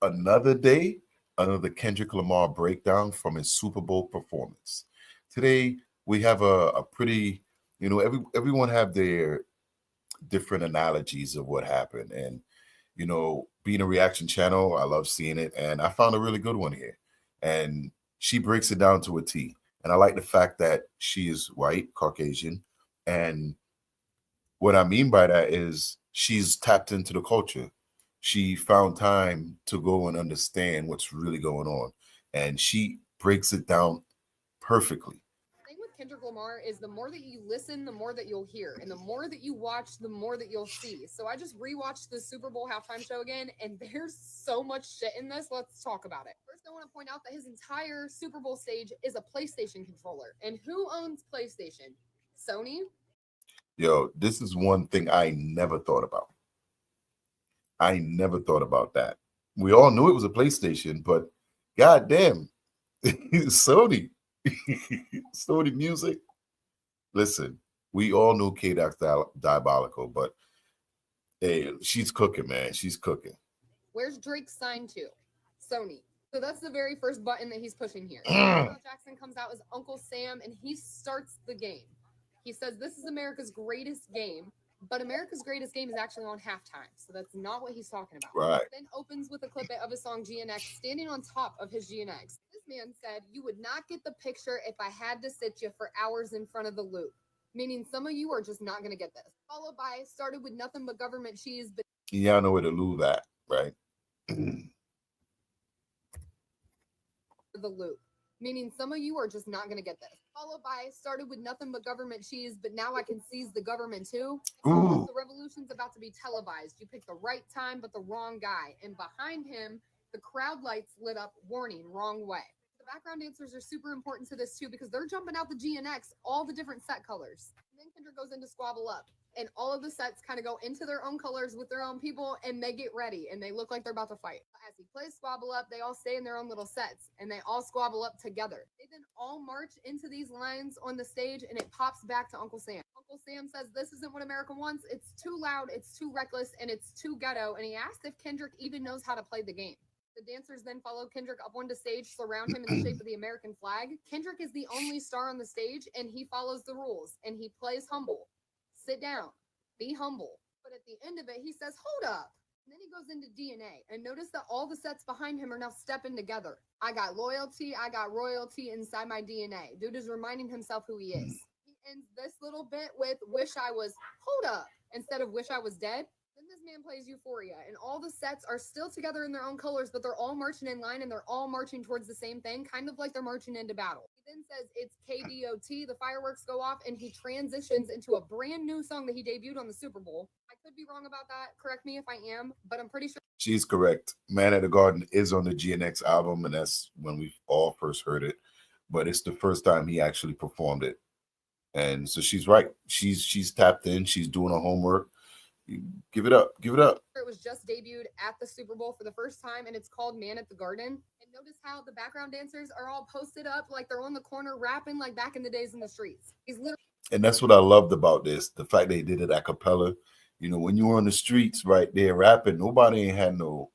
another day, another Kendrick Lamar breakdown from his Super Bowl performance. Today we have a pretty, everyone have their different analogies of what happened, and being a reaction channel, I love seeing it, and I found a really good one here, and she breaks it down to a T. And I like the fact that she is white, Caucasian, and what I mean by that is she's tapped into the culture. She found time to go and understand what's really going on. And she breaks it down perfectly. The thing with Kendrick Lamar is the more that you listen, the more that you'll hear, and the more that you watch, the more that you'll see. So I just rewatched the Super Bowl halftime show again, and there's so much shit in this. Let's talk about it. First, I want to point out that his entire Super Bowl stage is a PlayStation controller. And who owns PlayStation? Sony? Yo, this is one thing I never thought about. I never thought about that. We all knew it was a PlayStation, but goddamn, Sony, Sony Music. Listen, we all knew K-Doc's diabolical, but hey, she's cooking, man. She's cooking. Where's Drake signed to? Sony. So that's the very first button that he's pushing here. Jackson comes out as Uncle Sam, and he starts the game. He says, "This is America's greatest game," but America's greatest game is actually on halftime. So that's not what he's talking about. Right. Then opens with a clip of his song GNX, standing on top of his GNX. This man said, "You would not get the picture if I had to sit you for hours in front of the loop." Meaning some of you are just not going to get this. Followed by, "Started with nothing but government cheese, but..." Y'all know where to lose at, right? The loop. Meaning some of you are just not going to get this. Followed by, "Started with nothing but government cheese, but now I can seize the government too." Ooh. The revolution's about to be televised. You picked the right time, but the wrong guy. And behind him, the crowd lights lit up, warning, wrong way. The background dancers are super important to this too because they're jumping out the GNX, all the different set colors. And then Kendrick goes into Squabble Up. And all of the sets kind of go into their own colors with their own people, and they get ready, and they look like they're about to fight. As he plays Squabble Up, they all stay in their own little sets, and they all squabble up together. They then all march into these lines on the stage, and it pops back to Uncle Sam. Uncle Sam says, "This isn't what America wants. It's too loud, it's too reckless, and it's too ghetto," and he asked if Kendrick even knows how to play the game. The dancers then follow Kendrick up onto stage, surround him in the shape of the American flag. Kendrick is the only star on the stage, and he follows the rules, and he plays humble. Sit down. Be humble. But at the end of it, he says, "Hold up." And then he goes into DNA. And notice that all the sets behind him are now stepping together. I got loyalty, I got royalty inside my DNA. Dude is reminding himself who he is. He ends this little bit with "Wish I was..." Hold up. Instead of "Wish I was dead." Then this man plays Euphoria, and all the sets are still together in their own colors, but they're all marching in line, and they're all marching towards the same thing, kind of like they're marching into battle. He then says it's KDOT, the fireworks go off, and he transitions into a brand new song that he debuted on the Super Bowl. I could be wrong about that, correct me if I am, but I'm pretty sure She's correct. Man at the Garden is on the GNX album, and that's when we all first heard it. But it's the first time he actually performed it. And so she's right. She's tapped in. She's doing her homework. Give it up. Give it up. it was just debuted at the Super Bowl for the first time, and it's called Man at the Garden. And notice how the background dancers are all posted up like they're on the corner rapping like back in the days in the streets. He's literally And that's what I loved about this, the fact they did it a cappella. You know, when you were on the streets right there rapping, nobody ain't had no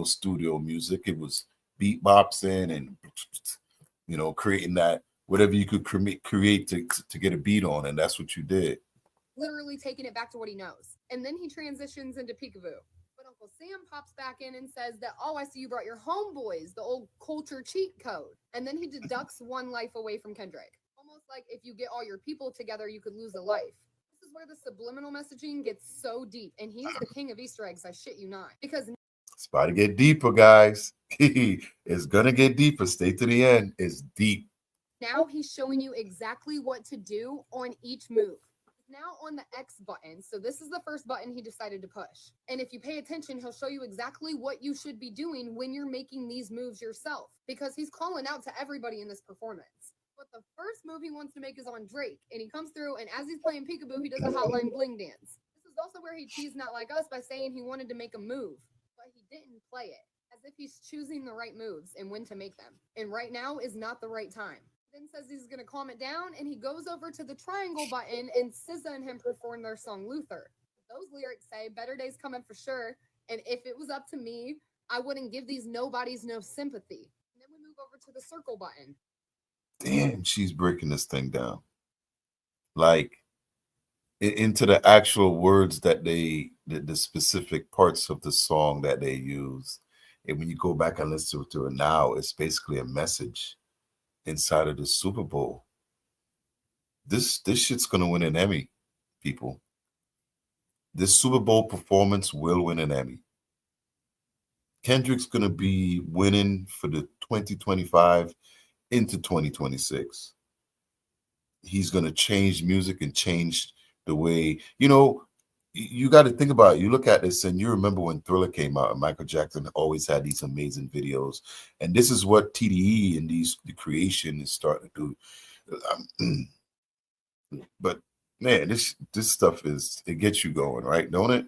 studio music. It was beatboxing and creating that whatever you could create to get a beat on, and that's what you did. literally taking it back to what he knows. And then he transitions into Peekaboo. But Uncle Sam pops back in and says that, "Oh, I see you brought your homeboys, the old culture cheat code." And then he deducts one life away from Kendrick. Almost like if you get all your people together, you could lose a life. This is where the subliminal messaging gets so deep. And he's the king of Easter eggs, I shit you not. Because It's about to get deeper, guys. It's gonna get deeper. Stay to the end. It's deep. now he's showing you exactly what to do on each move. Now on the X button, so this is the first button he decided to push. And if you pay attention, he'll show you exactly what you should be doing when you're making these moves yourself, because he's calling out to everybody in this performance. But the first move he wants to make is on Drake, and he comes through, and as he's playing Peekaboo, he does a Hotline Bling dance. This is also where he teased Not Like Us by saying he wanted to make a move, but he didn't play it, as if he's choosing the right moves and when to make them. And right now is not the right time. Then says he's going to calm it down, and he goes over to the triangle button, and SZA and him perform their song Luther. Those lyrics say, "Better days coming for sure, and if it was up to me, I wouldn't give these nobodies no sympathy. And then we move over to the circle button. Damn, she's breaking this thing down. Like into the actual words that the specific parts of the song that they use. And when you go back and listen to it now, it's basically a message inside of the Super Bowl. This shit's gonna win an Emmy, people. This Super Bowl performance will win an Emmy. Kendrick's gonna be winning for the 2025 into 2026. He's gonna change music and change the way, you got to think about it. You look at this and you remember when Thriller came out and Michael Jackson always had these amazing videos. And this is what TDE and the creation is starting to do. But man, this stuff it gets you going, right? Don't it?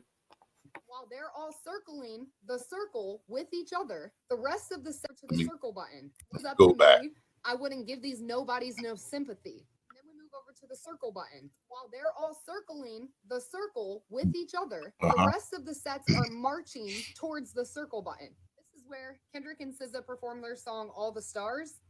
While they're all circling the circle with each other, the rest of the set to the circle button. Was up Go to back. me, I wouldn't give these nobodies no sympathy. And then we move over to the circle button. While they're all circling the circle with each other, the rest of the sets are marching towards the circle button. This is where Kendrick and SZA perform their song All the Stars.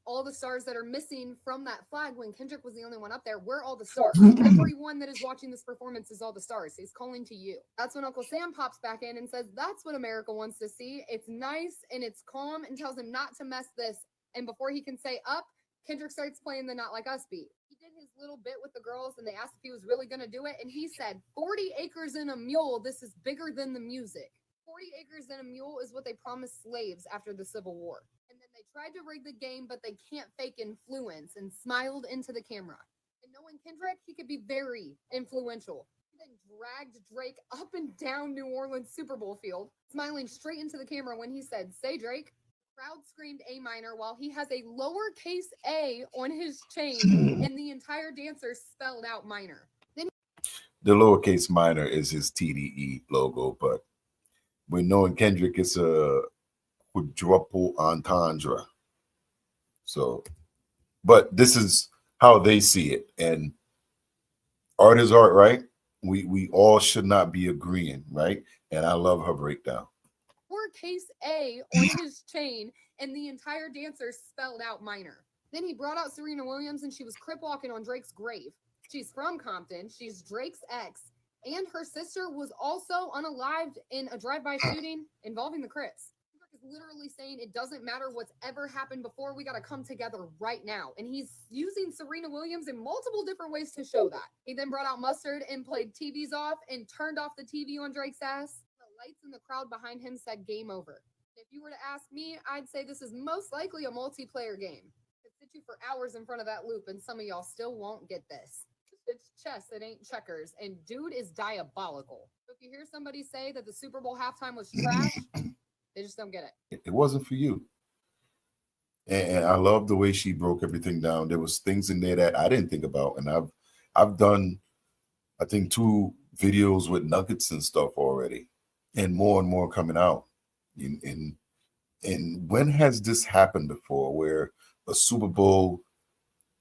All the stars that are missing from that flag when Kendrick was the only one up there. We're all the stars. Everyone that is watching this performance is all the stars. He's calling to you. That's when Uncle Sam pops back in and says, that's what America wants to see. It's nice and it's calm, and tells him not to mess this. And before he can say up, Kendrick starts playing the Not Like Us beat. He did his little bit with the girls and they asked if he was really going to do it. And he said, 40 acres and a mule. This is bigger than the music. 40 acres and a mule is what they promised slaves after the Civil War. And then they tried to rig the game, but they can't fake influence, and smiled into the camera. And knowing Kendrick, he could be very influential. He then dragged Drake up and down New Orleans Super Bowl field, smiling straight into the camera when he said, say Drake. The crowd screamed A minor while he has a lowercase a on his chain, and the entire dancer spelled out minor. Then the lowercase minor is his TDE logo, but we're knowing Kendrick is a quadruple entendre. So, but this is how they see it, and art is art, right? We all should not be agreeing, right? And I love her breakdown. Lowercase a on his chain, and the entire dancer spelled out minor. Then he brought out Serena Williams, and she was crip walking on Drake's grave. She's from Compton. She's Drake's ex, and her sister was also unalived in a drive-by shooting involving the Crips. Literally saying it doesn't matter what's ever happened before, we got to come together right now. And he's using Serena Williams in multiple different ways to show that. He then brought out Mustard and played TVs off and turned off the TV on Drake's ass. The lights in the crowd behind him said game over. If you were to ask me, I'd say this is most likely a multiplayer game. It sit you for hours in front of that loop, and some of y'all still won't get this. It's chess, it ain't checkers, and dude is diabolical. So if you hear somebody say that the Super Bowl halftime was trash, they just don't get it. It wasn't for you. And I love the way she broke everything down. There was things in there that I didn't think about. And I've done, I think, 2 videos with nuggets and stuff already. And more coming out. And when has this happened before, where a Super Bowl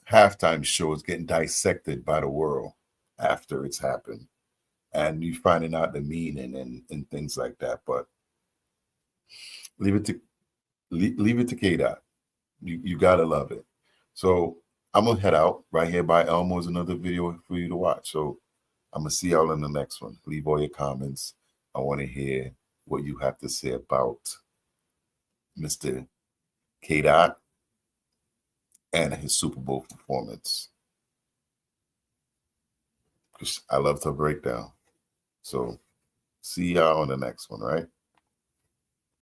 halftime show is getting dissected by the world after it's happened? And you finding out the meaning and things like that. But leave it to K-Dot. You gotta love it. So I'm gonna head out. Right here by Elmo is another video for you to watch. So I'm gonna see y'all in the next one. Leave all your comments. I want to hear what you have to say about Mr. K-Dot and his Super Bowl performance. I loved her breakdown. So see y'all on the next one, right?